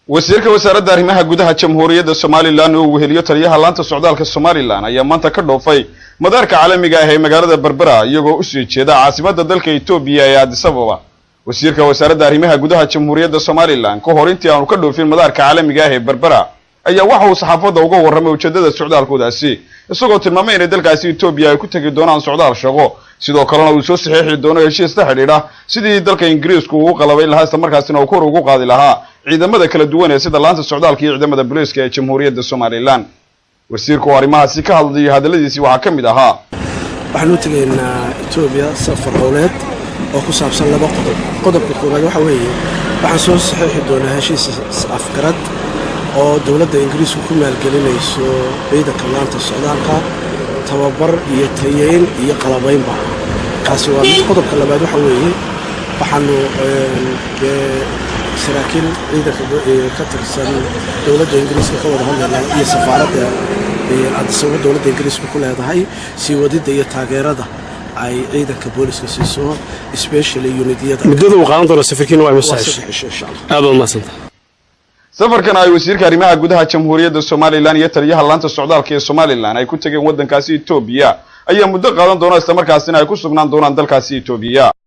wasiirka wasaaradda arrimaha gudaha Jamhuuriyadda Soomaaliland oo weheliyo taliyaha laanta socdaalka Soomaaliland ayaa maanta ka dhoofay madaarka caalamiga ah ee magaalada Berbera iyagoo u sii jeeda caasimadda dalka Itoobiya ee Addis Ababa. wasiirka wasaaradda arrimaha gudaha Jamhuuriyadda Soomaaliland ka hor intii aanu ka dhoofin madaarka caalamiga ah ee Berbera ayaa waxa uu saxaafadda uga warramay ujeedada socdaalkoodaasi isagoo tilmaamay in dalkaasi Itoobiya ay ku tagi doonaan socdaal shaqo sidoo kalena uu soo saxiixi doono heshiis la xiriira sidii dalka Ingiriisku uu qalabay lahaa isla markaasina uu kor ugu qaadi lahaa ciidamada kala duwan ee sida laanta socdaalka iyo ciidamada booliiska ee Jamhuuriyadda Soomaaliland. wasiirku arrimahaasi ka hadlayay hadaladiisii waxa ka mid ahaa waxaanu tageynaa Itoobiya safar howleed oo ku saabsan laba qodob. qodobka koowaad waxa weeye waxaan soo saxiixi doonaa heshiis afgarad oo dawladda Ingiriisku ku maalgelinayso ciidanka laanta socdaalka tababar iyo tayeyn iyo qalabaynba. kaasi waa qodobka labaad waxa weeye waxaanu saraakiil ciidanka ka tirsan dawladda Ingiriiska ka wada hadlaynaa iyo safaaradda Addis Ababa dawladda Ingiriiska ku leedahay sii wadida iyo taageerada ay ciidanka booliska siiso especially unitiyada muddada uu qaadan doono safarkiina waa masaxiix insha Allah aad u maasanta. safarkan ay wasiirka arrimaha gudaha Jamhuuriyadda Soomaaliland iyo taliyaha laanta socdaalka ee Soomaaliland ay ku tageen waddankaasi Itoobiya ayaa muddo qaadan doona isla markaasina ay ku sugnaan doonaan dalkaasi Itoobiya.